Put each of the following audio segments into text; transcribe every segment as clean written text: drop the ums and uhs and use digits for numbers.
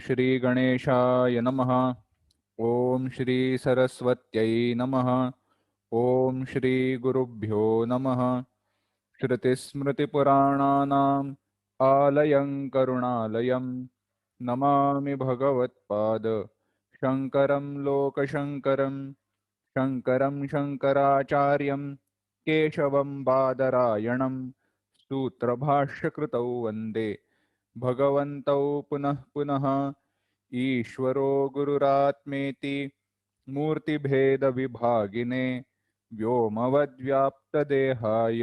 श्री गणेशाय नमः। ओम श्री सरस्वत्यै नमः। ओम श्री गुरुभ्यो नमः। श्रुतिस्मृतिपुराणानाम् आलयं करुणालयं नमामि भगवत्पाद शङ्करं लोकशङ्करं। शङ्करं शङ्कराचार्यं केशवं बादरायणं सूत्रभाष्यकृतौ वन्दे भगवन्तौ पुनः पुनः। ईश्वरो गुरुरात्मेति मूर्तिभेदविभागिने व्योमवद्व्याप्तदेहाय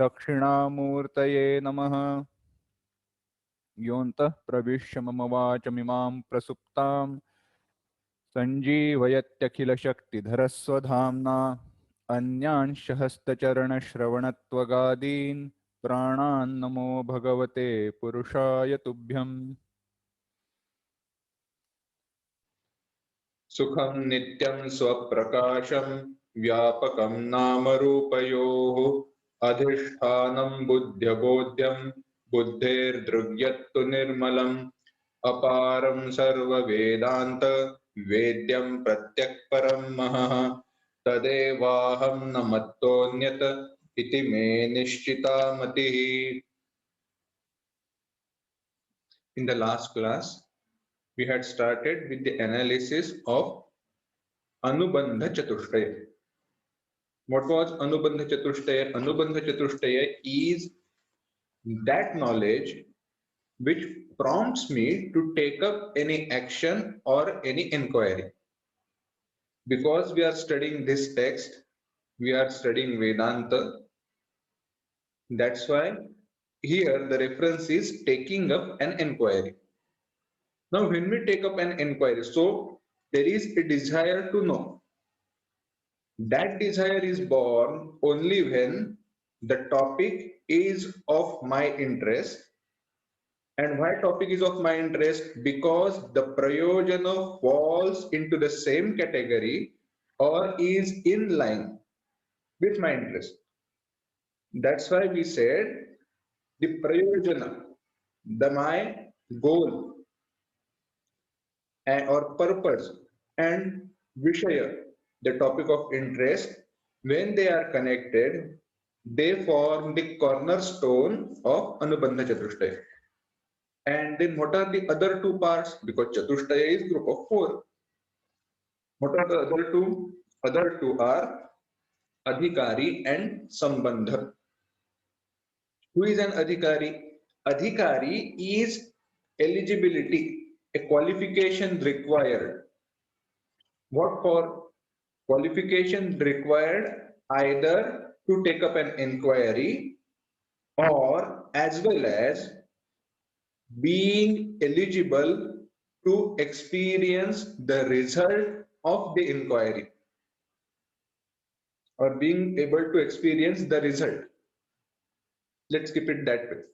दक्षिणामूर्तये नमः। योऽन्तः प्रविश्य मम वाचमिमां प्रसुप्तां सञ्जीवयत्यखिलशक्तिधरस्वधाम्ना अन्यांश हस्तचरणश्रवणत्वगादीन् प्राणान् नमो भगवते पुरुषाय तुभ्यम्। सुखं नित्यं स्वप्रकाशं व्यापकं नामरूपयोः अधिष्ठानं बुद्ध्यबोध्यं बुद्धेर्दृग्यत्तु निर्मलम् अपारं सर्ववेदान्त वेद्यं प्रत्यक्परं महः तदेवाहं न मत्तोऽन्यत् इति मे निश्चिता मतिः। In the last class, we had started with the analysis of Anubandha Chatushtaya. What was Anubandha Chatushtaya? Anubandha Chatushtaya is that knowledge which prompts me to take up any action or any inquiry. Because we are studying this text, we are studying Vedanta. That's why here the reference is taking up an inquiry. Now, when we take up an inquiry, so there is a desire to know. That desire is born only when the topic is of my interest. And why topic is of my interest? Because the prayojana falls into the same category or is in line with my interest. That's why we said the prayojana, my goal or purpose, and vishaya, the topic of interest, when they are connected, they form the cornerstone of Anubandha Chatushtaya. And then what are the other two parts? Because Chatushtaya is group of four. What are the other two? Other two are Adhikari and Sambandha. Who is an Adhikari? Adhikari is eligibility, a qualification required. What for? Qualification required either to take up an inquiry or as well as being eligible to experience the result of the inquiry or being able to experience the result. Let's keep it that way.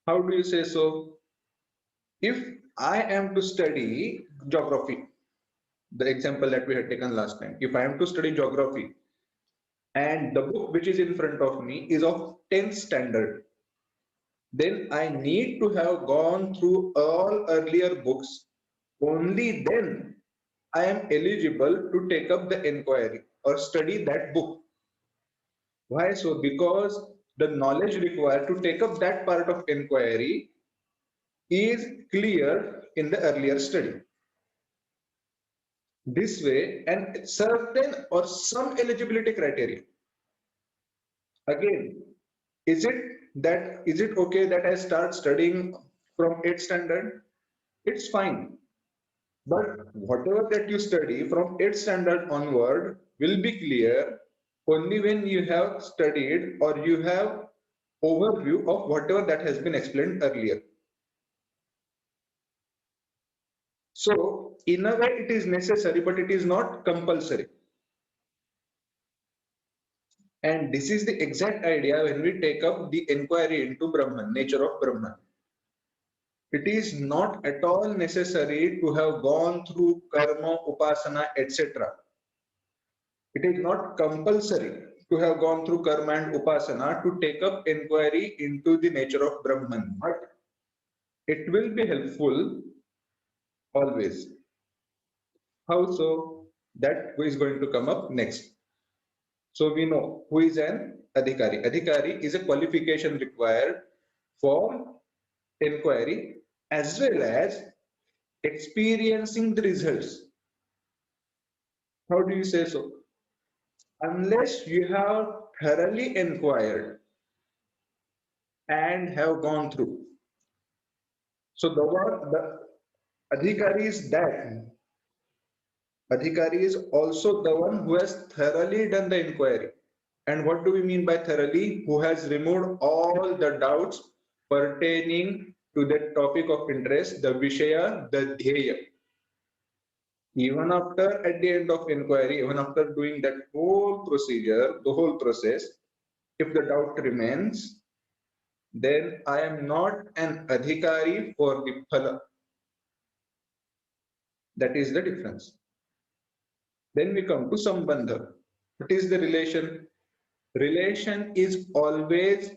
How do you say so? If I am to study geography, the example that we had taken last time, if I am to study geography and the book which is in front of me is of 10th standard, then I need to have gone through all earlier books. Only then I am eligible to take up the inquiry or study that book. Why so? Because the knowledge required to take up that part of inquiry is clear in the earlier study. This way, and certain or some eligibility criteria. Again, is it okay that I start studying from 8th standard? It's fine. But whatever that you study from 8th standard onward will be clear only when you have studied or you have overview of whatever that has been explained earlier. So, in a way, it is necessary, but it is not compulsory. And this is the exact idea when we take up the inquiry into Brahman, nature of Brahman. It is not at all necessary to have gone through karma, upasana, etc. It is not compulsory to have gone through karma and upasana to take up inquiry into the nature of Brahman. But it will be helpful always. How so? That is going to come up next. So we know who is an adhikari. Adhikari is a qualification required for inquiry as well as experiencing the results. How do you say so? Unless you have thoroughly inquired and have gone through. So the adhikari is that. Adhikari is also the one who has thoroughly done the inquiry. And what do we mean by thoroughly? Who has removed all the doubts pertaining to the topic of interest, the Vishaya, the Dheya. Even after, at the end of inquiry, even after doing that whole procedure, the whole process, if the doubt remains, then I am not an adhikari for the phala. That is the difference. Then we come to Sambandha. What is the relation? Relation is always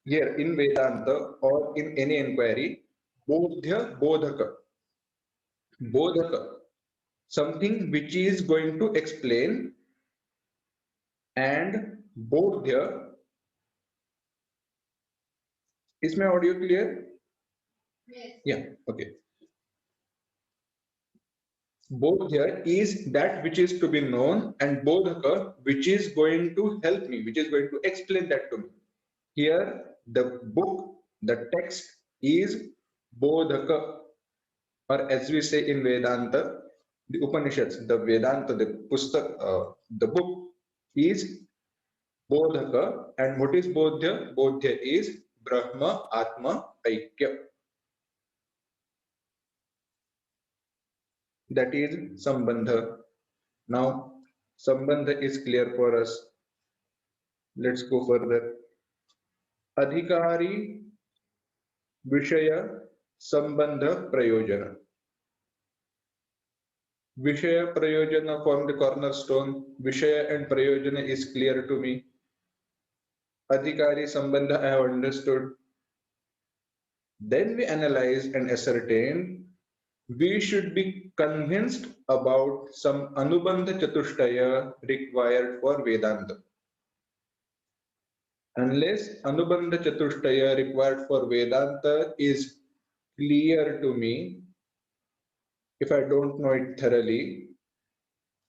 here in Vedanta or in any inquiry, Bodhya Bodhaka. Bodhaka, something which is going to explain, and Bodhya, is my audio clear? Yes. Yeah, okay. Bodhya is that which is to be known, and Bodhaka, which is going to help me, which is going to explain that to me. Here, the book, the text is Bodhaka, or as we say in Vedanta, the Upanishads, the Vedanta, the Pustak, the book is Bodhaka. And what is Bodhya? Bodhya is Brahma Atma Aikya. That is Sambandha. Now, Sambandha is clear for us. Let's go further. Adhikari Vishaya Sambandha Prayojana. Vishaya Prayojana form the cornerstone. Vishaya and Prayojana is clear to me. Adhikari Sambandha I have understood. Then we analyze and ascertain we should be convinced about some Anubandha Chatushtaya required for Vedanta. Unless Anubandha Chatushtaya required for Vedanta is clear to me, if I don't know it thoroughly,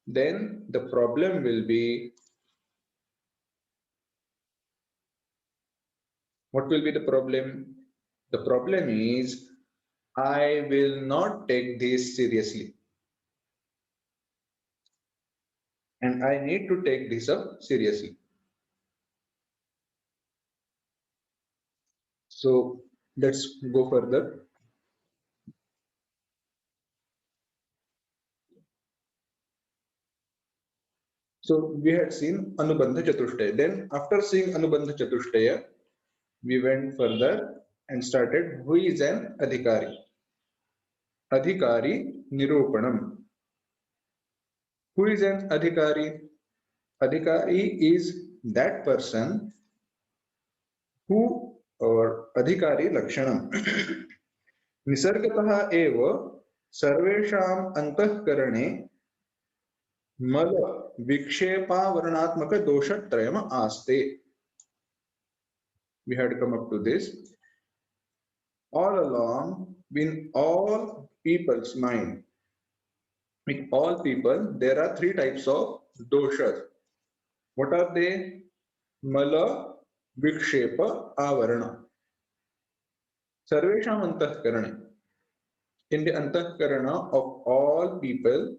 then the problem will be, what will be the problem? The problem is, I will not take this seriously. And I need to take this up seriously. So let's go further. So we had seen Anubandha Chatushtaya. Then after seeing Anubandha Chatushtaya, we went further and started who is an Adhikari. Adhikari Nirupanam. Who is an Adhikari? Adhikari is that person who, or Adhikari Lakshanam. Nisargatah eva sarvesham antahkarane mala vikshepa varnatmaka doshatrayam aste. We had come up to this. All along, in all people's mind, with all people, there are three types of doshas. What are they? Mala, Vikshepa, Avarana. Sarvesham Antahkarane. In the Antahkarana of all people,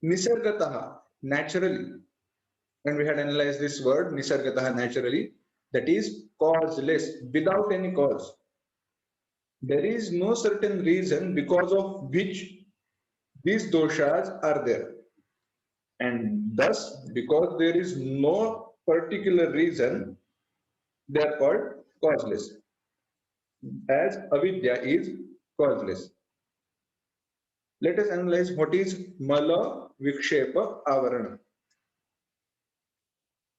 Nisargataha, naturally. And we had analyzed this word, Nisargataha, naturally, that is causeless, without any cause. There is no certain reason because of which these doshas are there. And thus, because there is no particular reason, they are called causeless, as avidya is causeless. Let us analyze what is mala vikshepa avarana.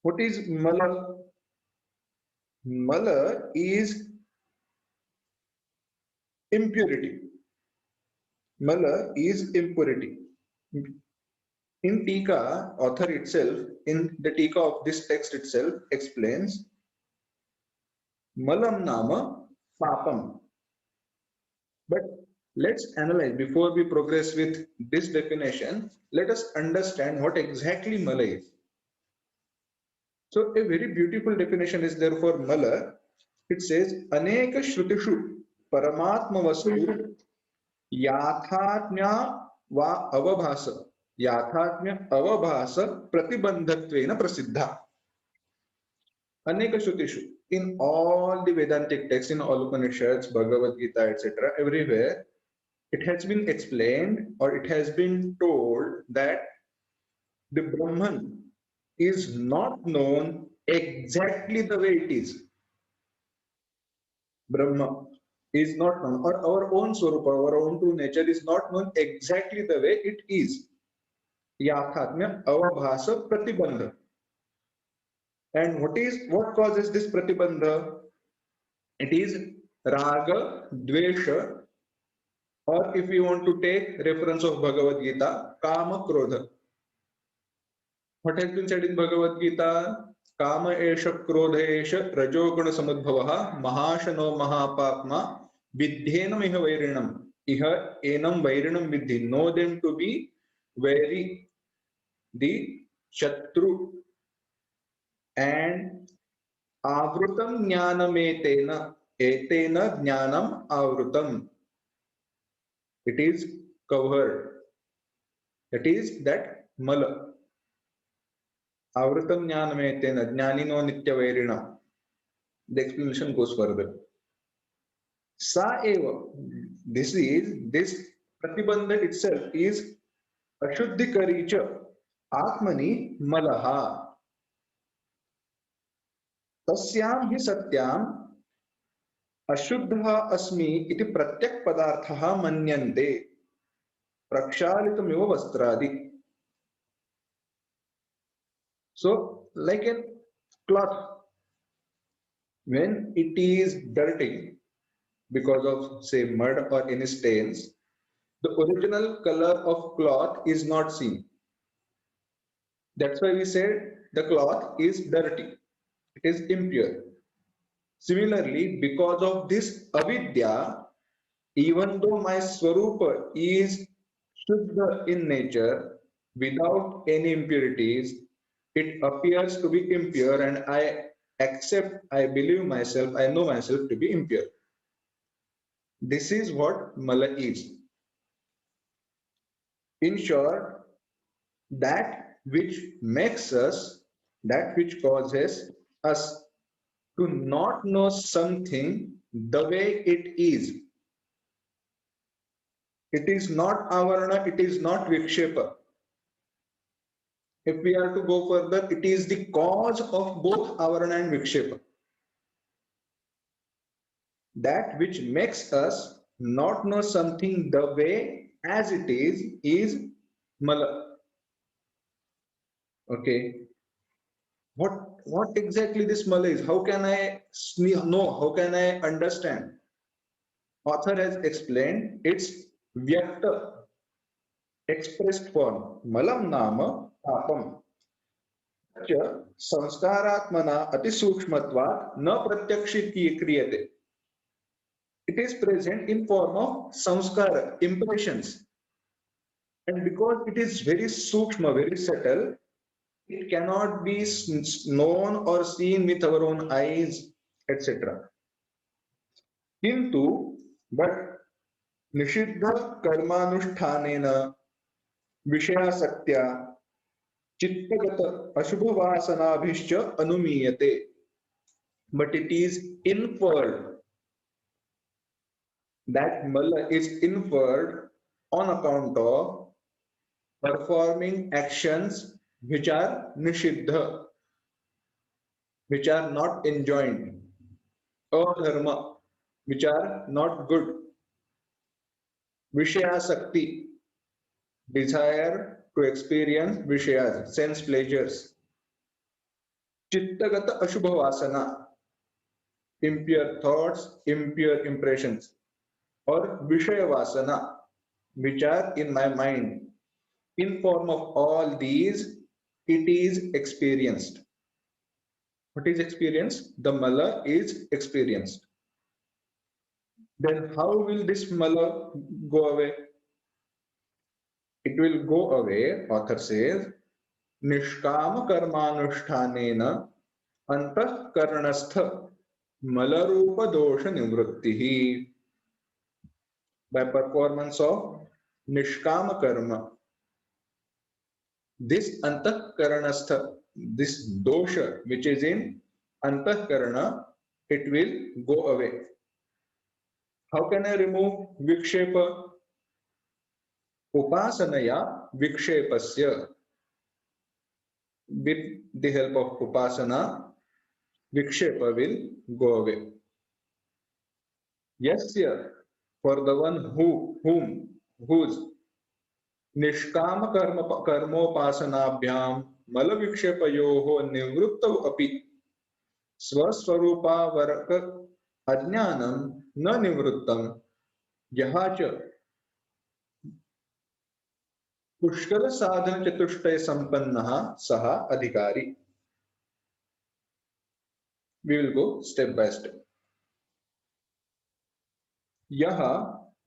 What is mala? Mala is impurity. Mala is impurity. In Tika, author itself, in the Tika of this text itself, explains Malam Nama Papam. But let's analyze before we progress with this definition. Let us understand what exactly Mala is. So, a very beautiful definition is there for Mala. It says, Aneka Shrutishu Paramatma Vastu Yathatmya va Avabhasa. Yathatmya Avabhasa Pratibandhatvena Prasiddha. Aneka Shrutishu. In all the Vedantic texts, in all Upanishads, Bhagavad Gita, etc., everywhere, it has been explained or it has been told that the Brahman is not known exactly the way it is. Brahma is not known, or our own Swarupa, our own true nature is not known exactly the way it is. Yathatmya avabhasa pratibandha. And what causes this pratibandha? It is raga, dvesha, or if we want to take reference of Bhagavad Gita, kama, krodha. What has been said in Bhagavad Gita? Kama esha krodha esha rajoguna samudbhavaha mahashano mahapapma vidhenam iha vairinam. Iha enam vairinam vidhi. Know them to be very the shatru. And avrutam jnanam etena jnanam avrutam. It is covered. That is that mala. Avrutam jnanam etena jnanino nitya vairina. The explanation goes further. Sa eva. This pratibandha itself is ashuddhikaricha atmani malaha. तस्याम ही सत्याम अशुद्धः अस्मि इति प्रत्यक् पदार्थः मन्यन्ते प्रक्षालितमिव वस्त्रादि. So, like a cloth, when it is dirty because of say mud or any stains, the original color of cloth is not seen. That's why we said the cloth is dirty. It is impure. Similarly, because of this avidya, even though my swarupa is shuddha in nature, without any impurities, it appears to be impure, and I accept, I believe myself, I know myself to be impure. This is what mala is. In short, that which makes us, that which causes us to not know something the way it is. It is not avarana, it is not vikshepa. If we are to go further, it is the cause of both avarana and vikshepa. That which makes us not know something the way as it is mala. Okay. What exactly this mala is? How can I know? How can I understand? Author has explained its vyakta, expressed form. Malam nama papam. संस्कारात्मना अति सूक्ष्मत्वात् न प्रत्यक्षित क्रियते. It is present in form of samskara, impressions, and because it is very sukshma, very subtle, it cannot be known or seen with our own eyes, etc. Kintu, but nishiddha karmanushthanena vishayasakya chittagata ashubhavasanabhischa anumiyate. But it is inferred. That mala is inferred on account of performing actions which are nishiddha, which are not enjoined, adharma, which are not good, vishayasakti, desire to experience vishayas, sense pleasures, chittagata ashubhavasana, impure thoughts, impure impressions, or vishaya vasana, which are in my mind, in form of all these, it is experienced. What is experienced? The mala is experienced. Then how will this mala go away? It will go away, author says, Nishkama karmanushthanena antahkaranastha malarupa dosha nivrittihi. By performance of Nishkama karma. This antahkaranastha, this dosha which is in antahkarana, it will go away. How can I remove vikshepa? Upasanaya vikshepasya. With the help of upasana, vikshepa will go away. Yasya, for the one whose Nishkama karmopasanabhyam malavikshepayoho nivruttau api स्वस्वरूपावरक अज्ञानम न निवृत्तम यहाच पुष्कर साधन चतुष्टय संपन्नः सह अधिकारी. We will go step by step. यह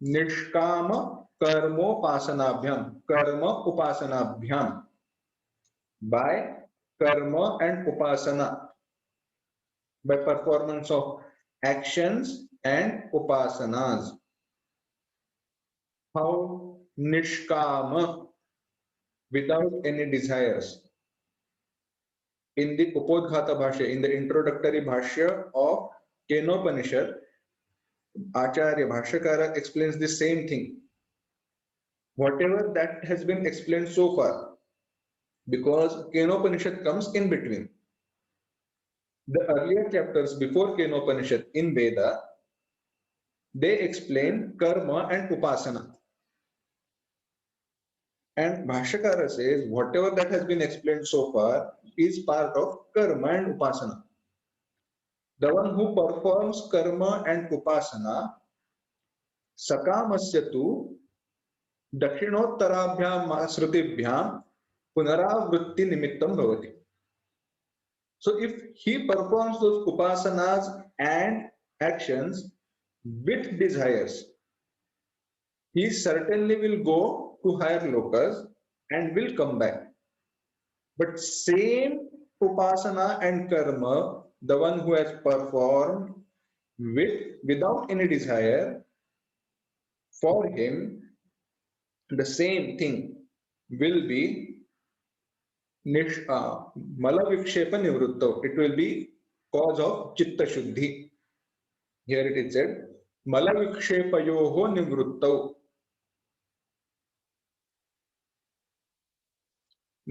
निष्काम कर्मोपासनाभ्याम, कर्म उपासनाभ्याम, by karma and upasana, by performance of actions and upasanas. How? Nishkama, without any desires. In the Upodghata Bhashya, in the introductory Bhashya of Kenopanishad, Acharya Bhashyakara explains the same thing. Whatever that has been explained so far, because Kenopanishad comes in between. The earlier chapters before Kenopanishad in Veda, they explain karma and upasana. And Bhashyakara says whatever that has been explained so far is part of karma and upasana. The one who performs karma and upasana, sakamasya tu dakshinottarabhyam srutibhyam punaravritti nimittam bhavati. So if he performs those upasanas and actions with desires, he certainly will go to higher lokas and will come back. But same upasana and karma, the one who has performed without any desire, for him the same thing will be malavikshepa nivruttau. It will be cause of chitta shuddhi. Here it is said malavikshepayoho nivruttau.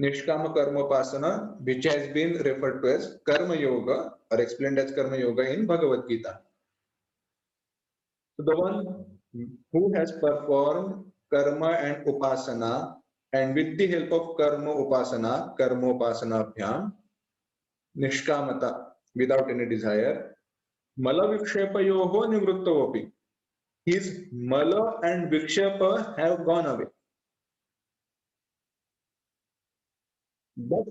Nishkama karmopasana, which has been referred to as karma yoga or explained as karma yoga in Bhagavad Gita. So the one who has performed karma and upasana, and with the help of karma upasana, karmopasana nishkamata, without any desire, mala vikshepayoho nivruttavopi. His mala and vikshepa have gone away. But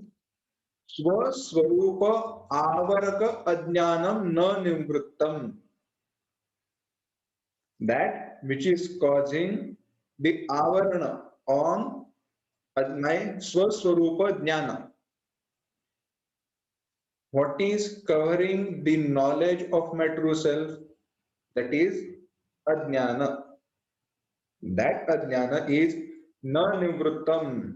swaswarupa avaraka ajnanam na nivrittam. That which is causing the avarana on my swaswarupa jnana. What is covering the knowledge of my true self? That is ajnana. That ajnana is na nivrittam.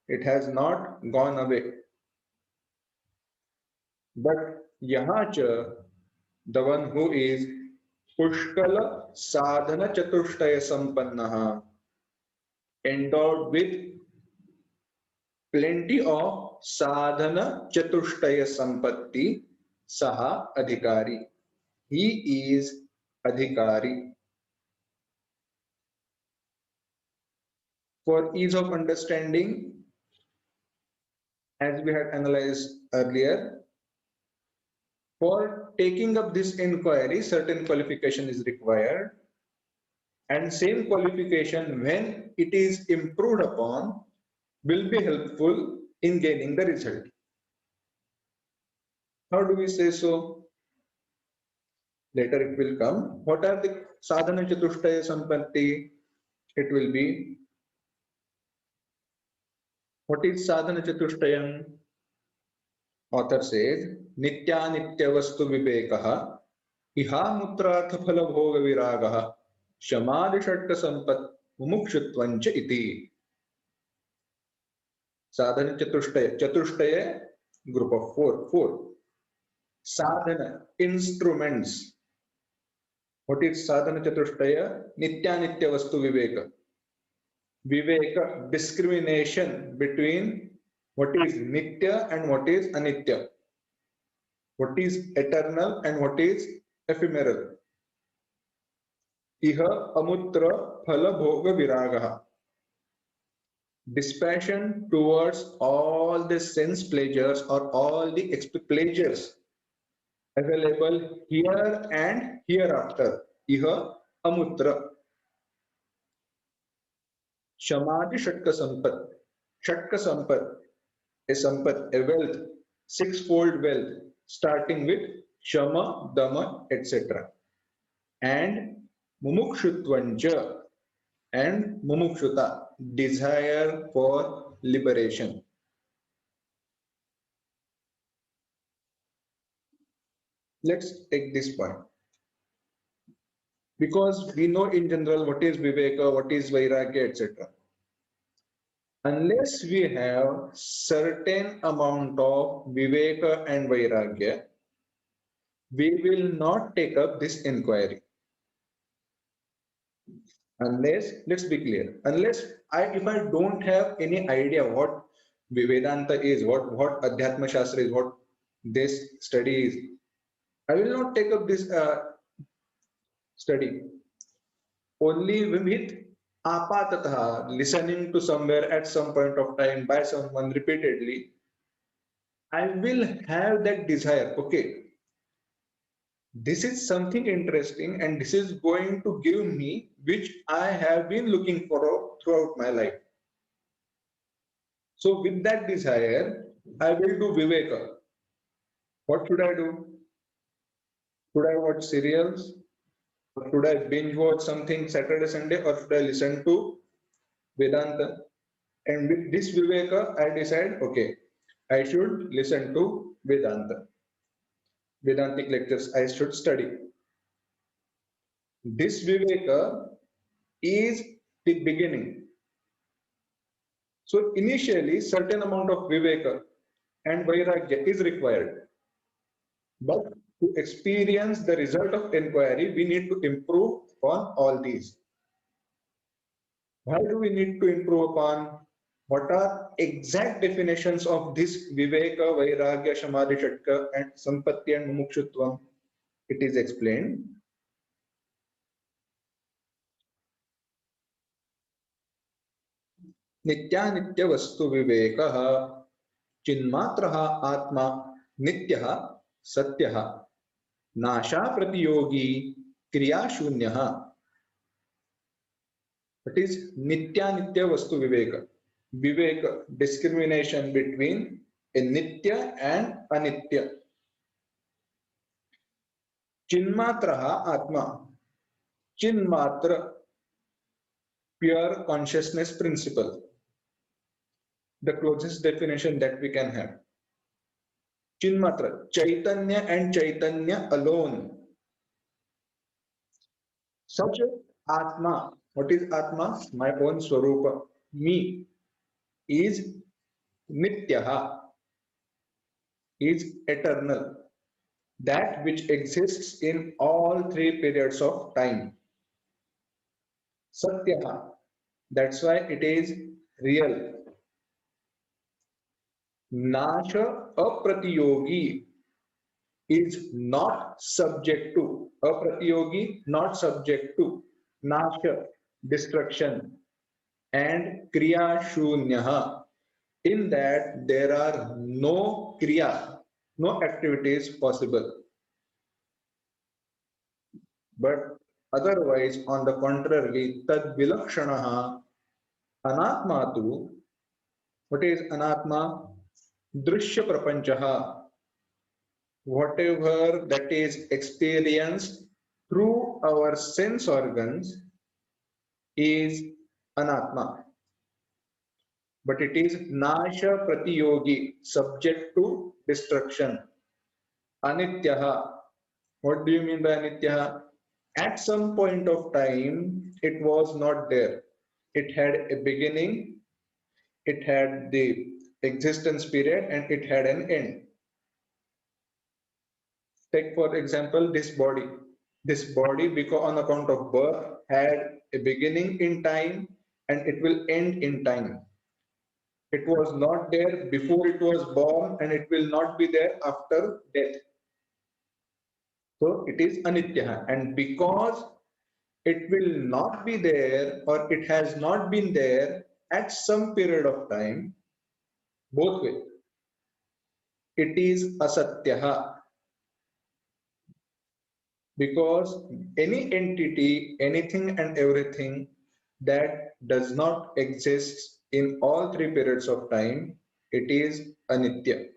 It has not gone away. But yahacha, the one who is pushkala sadhana chatushtaya sampannaha, endowed with plenty of sadhana chatushtaya sampatti, saha adhikari. He is adhikari. For ease of understanding, as we had analyzed earlier, for taking up this inquiry, certain qualification is required. And same qualification, when it is improved upon, will be helpful in gaining the result. How do we say so? Later it will come. What are the sadhana chatushtaya sampatti? It will be, what is sadhana chatushtayam? Author says, nitya nitya vastu vivekaha, iha mutrartha phala bhoga viragaha, shamadhi shatka sampat mumukshutvancha iti. Sadhana chatushtaya. Chatushtaya, group of four. Sadhana, instruments. What is sadhana chatushtaya? Nitya nitya vastu viveka. Viveka, discrimination between what is nitya and what is anitya. What is eternal and what is ephemeral. Iha amutra phala bhoga viragaha. Dispassion towards all the sense pleasures or all the pleasures available here and hereafter. Iha amutra. Shamadhi shatka sampat. Shatka sampat, a sampat, a wealth, sixfold wealth, starting with shama, dama, etc. And mumukshutvancha, and mumukshuta, desire for liberation. Let's take this point. Because we know in general what is viveka, what is vairagya, etc. Unless we have certain amount of viveka and vairagya, we will not take up this inquiry. Unless, let's be clear, unless if I don't have any idea what Vedanta is, what Adhyatma Shastra is, what this study is, I will not take up this study. Only with apatataha, listening to somewhere at some point of time by someone repeatedly, I will have that desire. Okay, this is something interesting and this is going to give me which I have been looking for throughout my life. So with that desire, I will do viveka. What should I do? Should I watch serials? Or should I binge watch something Saturday, Sunday? Or should I listen to Vedanta? And with this viveka, I decide, okay, I should listen to Vedanta. Vedantic lectures I should study. This viveka is the beginning. So initially, certain amount of viveka and vairagya is required. But to experience the result of inquiry, we need to improve on all these. Why do we need to improve upon? What are exact definitions of this viveka, vairagya, samadhi, shatka, and sampatti and mumukshutvam? It is explained. नित्यानित्य वस्तु विवेकः चिन्मात्रः आत्मा नित्यः सत्यः नाशा प्रतियोगी क्रियाशून्यः. It is nitya vastu viveka. Viveka, discrimination between a nitya and anitya. Chinmatraha atma. Chinmatra, pure consciousness principle. The closest definition that we can have. Chinmatra, Chaitanya and Chaitanya alone. Such Atma, what is Atma? My own Swarupa, me, is Nityaha, is eternal. That which exists in all three periods of time. Satyaha, that's why it is real. Nasha apratiyogi is not subject to. Apratiyogi, not subject to. Nasha, destruction. And kriya shunyaha. In that there are no kriya, no activities possible. But Otherwise, on the contrary, tad vilakshanaha anatma tu. What is anatma? Drishya prapanchaha. Whatever that is experienced through our sense organs is anatma, but it is nasha pratiyogi, subject to destruction. Anityaha. What do you mean by anityaha? At some point of time, it was not there. It had a beginning, it had the existence period, and it had an end. Take for example this body. This body, because on account of birth, had a beginning in time and it will end in time. It was not there before it was born and it will not be there after death. So it is anitya, and because it will not be there or it has not been there at some period of time, both way, it is asatyaha, because any entity, anything and everything that does not exist in all three periods of time, it is anitya.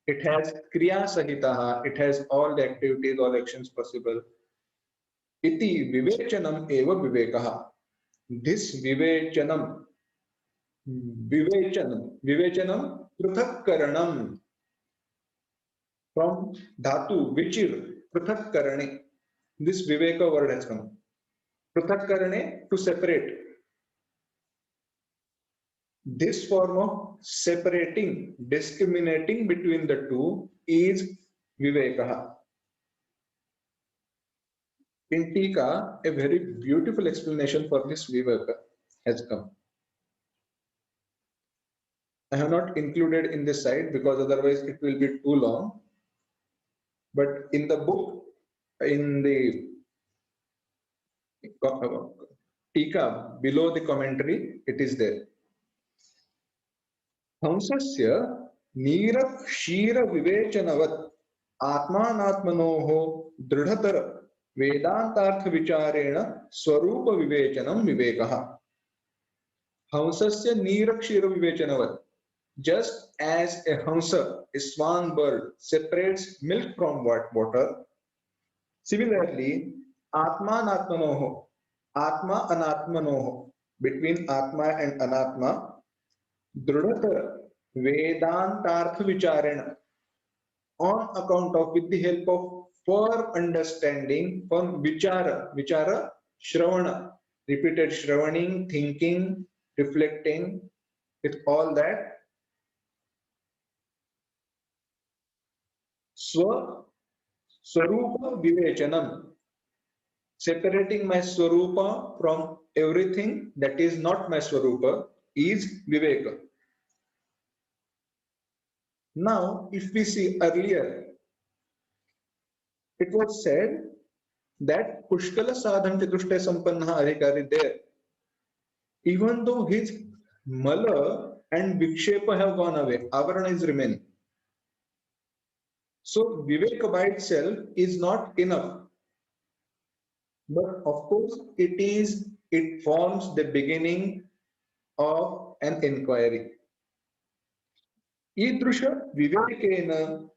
It has kriya sahitaha, it has all the activities, all actions possible. Iti vivechanam eva vivekaha. This vivechanam, pruthakkaranam, from dhatu, vichir, pruthakkarane. This viveka word has come. Pruthakkarane, to separate. This form of separating, discriminating between the two is vivekaha. In Tika, a very beautiful explanation for this viveka has come. I have not included in this side because otherwise it will be too long. But in the book, in the Tika, below the commentary, it is there. हंसस्य नीरक्षीरविवेचनवत् आत्मानात्मनोः दृढतर वेदान्तार्थविचारेण स्वरूपविवेचनं विवेकः. हंसस्य नीरक्षीरविवेचनवत्. Just as a hamsa, a swan bird, separates milk from water, similarly, Atmanatmanoho, Atma Anatmanoho, between Atma and Anatma, Drudhatar, Vedantartha Vicharena, on account of, with the help of firm understanding, firm Vichara, Shravana, repeated Shravaning, thinking, reflecting, with all that, Swarupa Vivechanam, separating my Swarupa from everything that is not my Swarupa, is Viveka. Now, if we see earlier, it was said that Pushkala Sadhan Chatushtaya Sampanna Adhikari there, even though his Mala and Vikshepa have gone away, Avarana is remaining. So Viveka by itself is not enough. But of course, it forms the beginning of an inquiry. Idrusha vivekena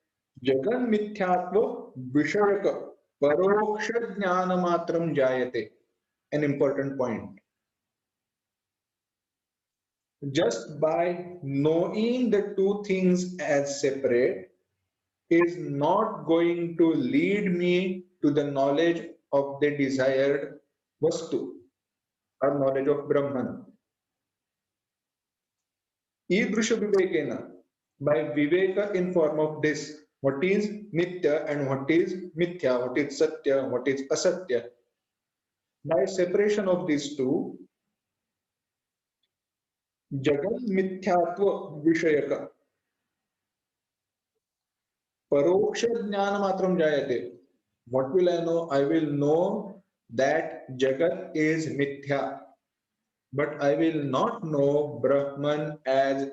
jagan mithyatva vishayaka paroksha jnana matram jayate. An important point. Just by knowing the two things as separate is not going to lead me to the knowledge of the desired vastu or knowledge of Brahman. Idrusha vivekena, by viveka in form of this, what is nitya and what is mithya, what is satya, what is asatya. By separation of these two, jagat mithyatva vishayaka, paroksha jnana matram jayate. What will I know? I will know that jagat is mithya, but I will not know Brahman as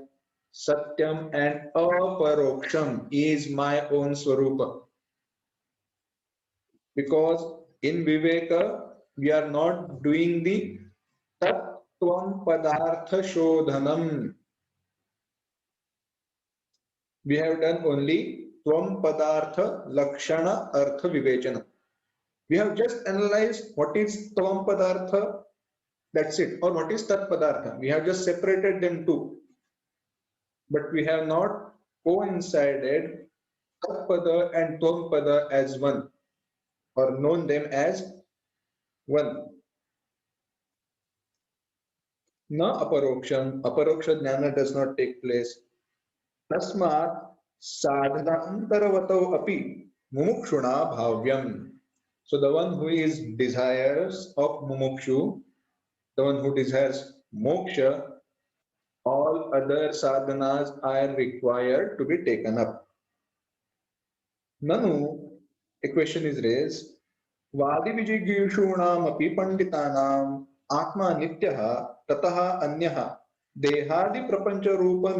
Satyam, and Aparoksham is my own Swarupa. Because In Viveka, we are not doing the Tattvam Padartha Shodhanam. We have done only Tvam Padartha Lakshana Artha Vivechana. We have just analyzed what is Tvam Padartha, that's it, or what is Tat Padartha. We have just separated them two, but we have not coincided Tat Pada and Tvam Pada as one, or known them as one. Na aparoksham, aparoksha jnana does not take place. Tasmat sadhanantaravatav api mumukshuna bhavyam. So the one who is desirous of mumukshu, the one who desires moksha, all other sadhanas are required to be taken up. Nanu, a question is raised, Vadi vijigishunam api panditanam atma nityaha tataha anyaha dehadi prapancha rupa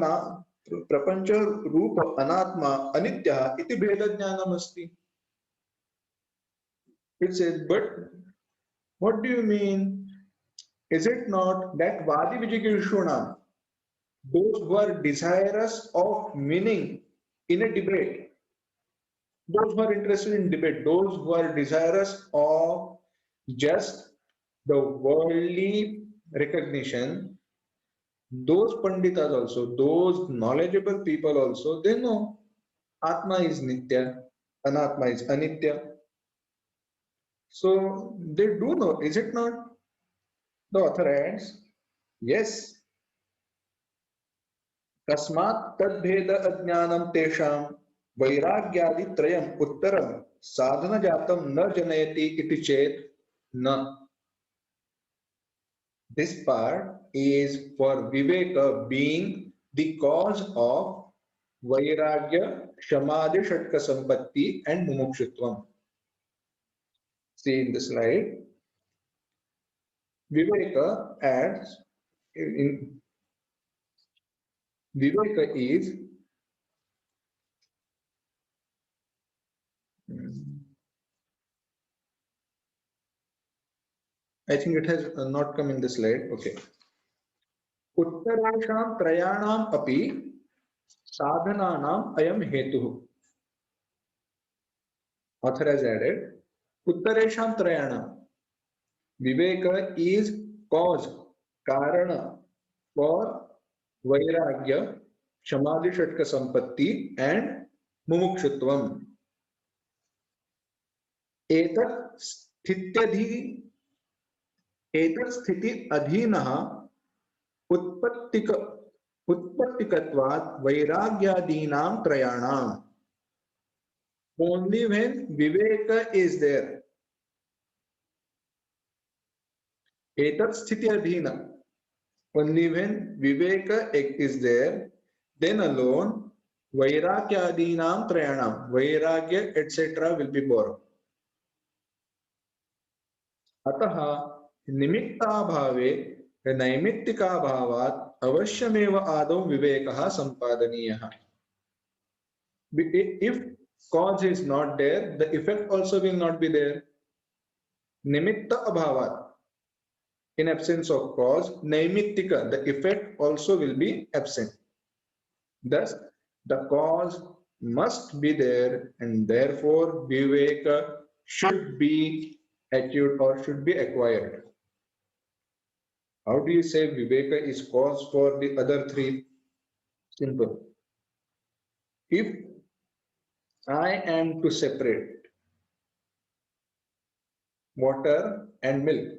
anatma anityaha iti bheda jnanam asti. It says, but what do you mean? Is it not that Vadi vijigishunam, those who are desirous of winning in a debate, those who are interested in debate, those who are desirous of just the worldly recognition, those panditas also, those knowledgeable people also, they know Atma is Nitya, Anatma is Anitya. So they do know, is it not? The author adds, yes. Tasmat tadbheda ajnanam tesham vairagyadi trayam uttaram sadhana jatam na janayati iti chet na. This part is for Viveka being the cause of Vairagya, Shamadhi, Shatka Sampatti and Mumukshutvam. See in the slide, Viveka adds, in Viveka is I think it has not come in the slide. Okay. Uttarasham trayanam api sadhananam ayam hetuh. Author has added Uttaresham trayanam. Viveka is cause, karana for Vairagya, Shamadhi Shatka Sampatti and Mumukshutvam. Etat sthiti adhinah उत्पत्तिकत्वात् वैराग्यादीनां त्रयाणाम. Only when Viveka is there. Etat sthiti adhina. Only when Viveka is there, then alone Vairagyadinam trayanam, Vairagya etc. will be born. Ataha nimitta bhave naimittika bhavat avashyameva adau vivekaha sampadaniyaha. If cause is not there, the effect also will not be there. Nimitta abhavat, in absence of cause, naimittika, the effect also will be absent. Thus, the cause must be there, and therefore viveka should be achieved or should be acquired. How do you say viveka is cause for the other three? Simple. If I am to separate water and milk,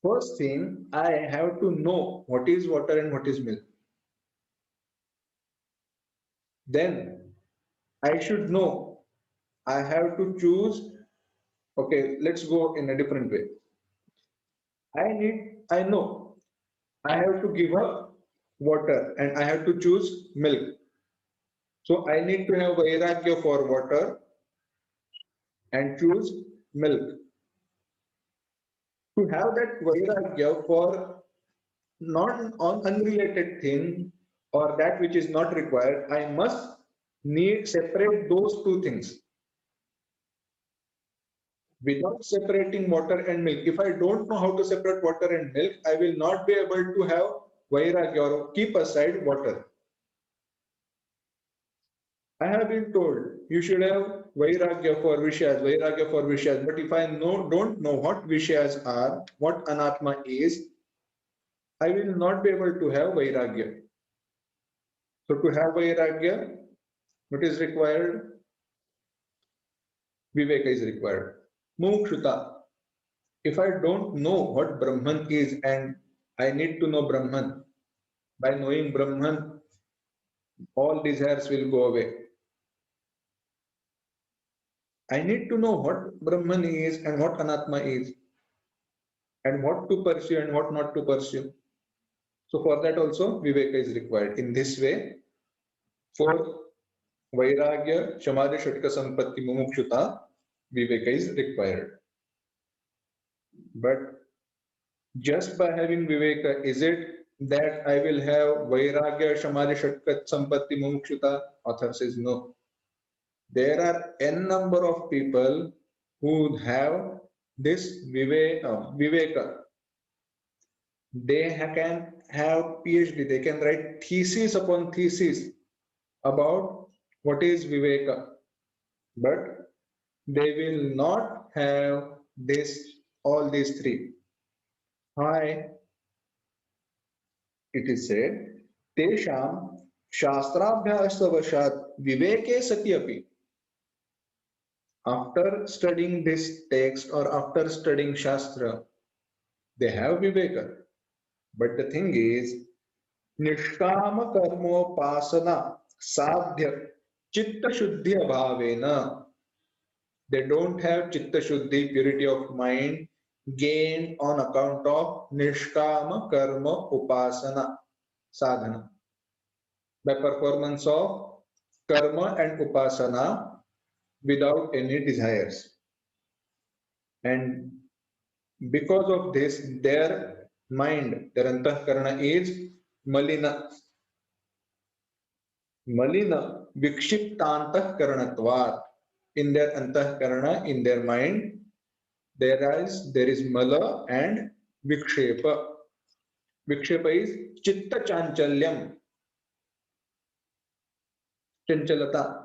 first thing I have to know what is water and what is milk. Then I should know, I have to choose. Okay, let's go in a different way. I know I have to give up water and I have to choose milk. So I need to have vairagya for water and choose milk. To have that vairagya for not on unrelated thing or that which is not required, I must need separate those two things. Without separating water and milk, if I don't know how to separate water and milk, I will not be able to have vairagya or keep aside water. I have been told you should have vairagya for vishayas, but if I don't know what vishayas are, what anatma is, I will not be able to have vairagya. So to have vairagya, what is required? Viveka is required. Mukshuta. If I don't know what Brahman is and I need to know Brahman, by knowing Brahman, all desires will go away. I need to know what Brahman is and what Anatma is, and what to pursue and what not to pursue. So for that also Viveka is required. In this way, for Vairagya, Shamadhi, Shatka, Sampatti, Mumukshuta, Viveka is required. But just by having Viveka, is it that I will have Vairagya, Shamadhi, Shatka, Sampatti, Mumukshuta? Author says no. There are n number of people who have this Viveka. They can have PhD, they can write thesis upon thesis about what is Viveka, but they will not have all these three. Why? It is said, Tesham Shastrabhyasavashat Viveke Sati api. After studying this text or after studying Shastra, they have Viveka. But the thing is, Nishkama Karmopasana Sadhya Chitta Shuddhi Abhavena. They don't have Chitta Shuddhi, purity of mind, gained on account of Nishkama Karma Upasana Sadhana. By performance of karma and upasana without any desires. And because of this, their mind, their antahkarana is malina. Malina vikshiptantahkaranatvat. In their antahkarana, in their mind, there is mala and vikshepa. Vikshepa is chitta chanchalyam, chanchalata.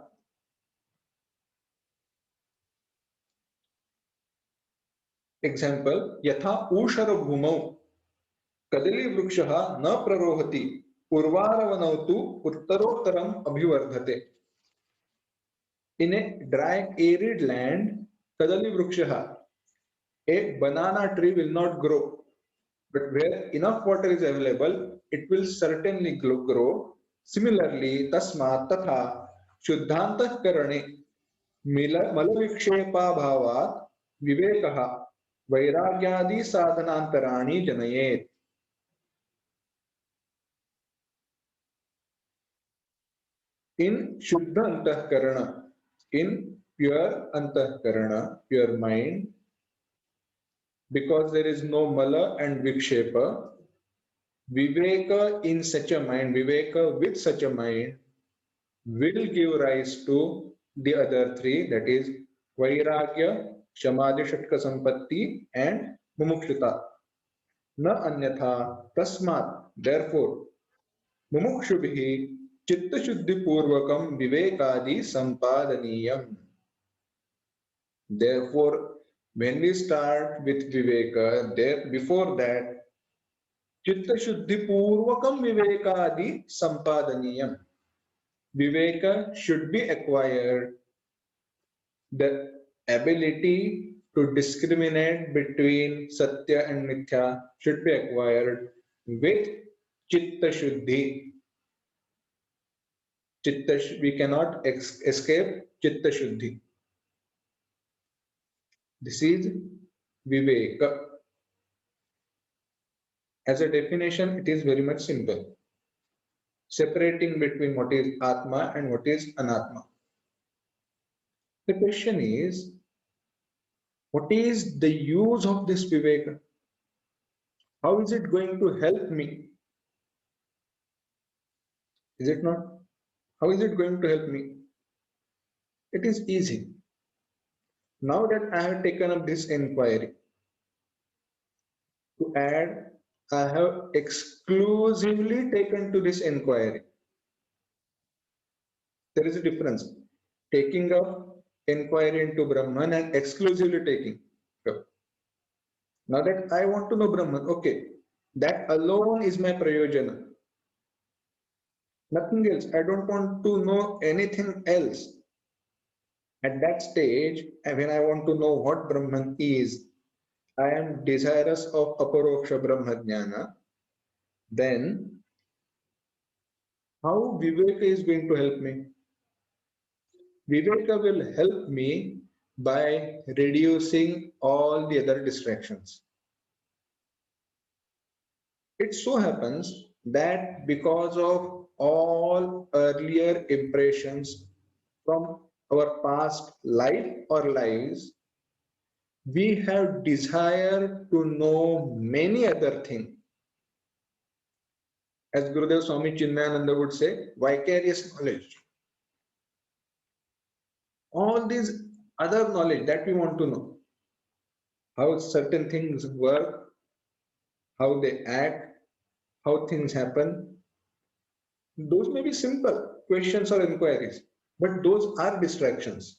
Example, yatha ushara bhumau कदली वृक्षः न प्ररोहति पूर्वारवनौ तु उत्तरोत्तरम् अभिवर्धते. In a dry arid land, kadali vrukshah, a banana tree will not grow, but where enough water is available, it will certainly grow. Similarly, tasmat tatha shuddhantahkarane malavikshepaabhavat vivekah vairagyadi sadhanantarani janayet. In Shuddha Antahkarana, in pure Antahkarana, pure mind, because there is no Mala and Vikshepa, Viveka in such a mind, Viveka with such a mind, will give rise to the other three, that is Vairagya, Shamadhi, Shatka, Sampatti, and Mumukshita. Na anyatha tasmat, therefore, Mumukshubhi Chitta Shuddhi Purvakam Vivekadi Sampadaniyam. Therefore, when we start with Viveka, there before that, Chitta Shuddhi Purvakam Vivekadi Sampadaniyam. Viveka should be acquired. The ability to discriminate between Satya and Mithya should be acquired with Chitta Shuddhi. We cannot escape Chitta Shuddhi. This is Viveka. As a definition, it is very much simple. Separating between what is Atma and what is Anatma. The question is, what is the use of this Viveka? How is it going to help me? Is it not? How is it going to help me? It is easy. Now that I have taken up this inquiry, to add, I have exclusively taken to this inquiry. There is a difference. Taking up inquiry into Brahman and exclusively taking up. Now that I want to know Brahman, okay, that alone is my prayojana. Nothing else. I don't want to know anything else. At that stage, when I want to know what Brahman is, I am desirous of aparoksha Brahma Jnana, then how Viveka is going to help me? Viveka will help me by reducing all the other distractions. It so happens that because of all earlier impressions from our past life or lives, we have desire to know many other things. As Gurudev Swami Chinmayananda would say, vicarious knowledge. All these other knowledge that we want to know, how certain things work, how they act, how things happen, those may be simple questions or inquiries, but those are distractions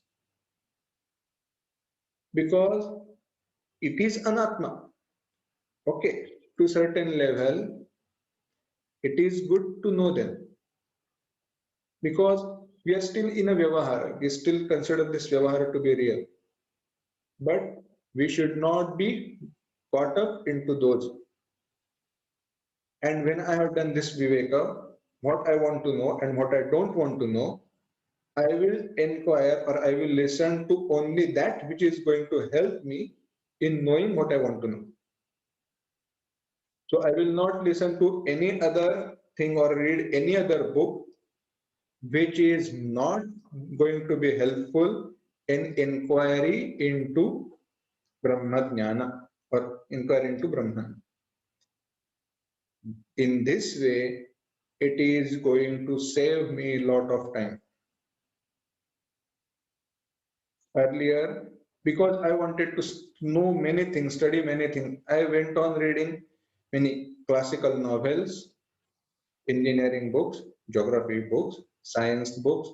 because it is anatma. Okay, to certain level, it is good to know them because we are still in a vyavahara. We still consider this vyavahara to be real, but we should not be caught up into those. And when I have done this viveka, what I want to know and what I don't want to know, I will inquire or I will listen to only that which is going to help me in knowing what I want to know. So I will not listen to any other thing or read any other book which is not going to be helpful in inquiry into Brahma Jnana or inquiry into Brahman. In this way, it is going to save me a lot of time. Earlier, because I wanted to know many things, study many things, I went on reading many classical novels, engineering books, geography books, science books,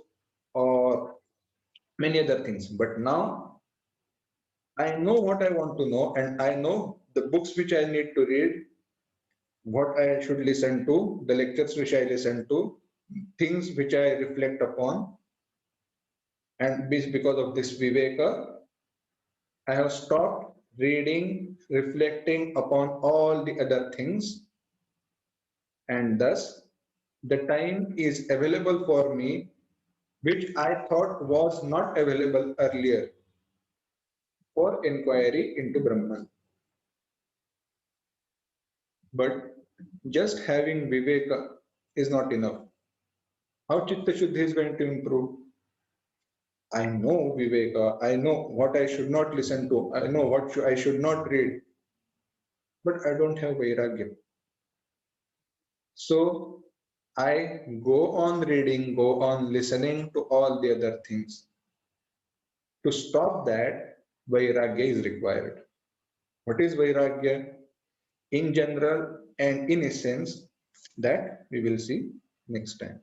or many other things. But now I know what I want to know, and I know the books which I need to read, what I should listen to, the lectures which I listen to, things which I reflect upon. And because of this Viveka, I have stopped reading, reflecting upon all the other things, and thus the time is available for me, which I thought was not available earlier for inquiry into Brahman. But just having Viveka is not enough. How Chitta Shuddhi is going to improve? I know Viveka, I know what I should not listen to, I know what I should not read, but I don't have Vairagya. So I go on reading, go on listening to all the other things. To stop that, Vairagya is required. What is Vairagya? In general and in essence, that we will see next time.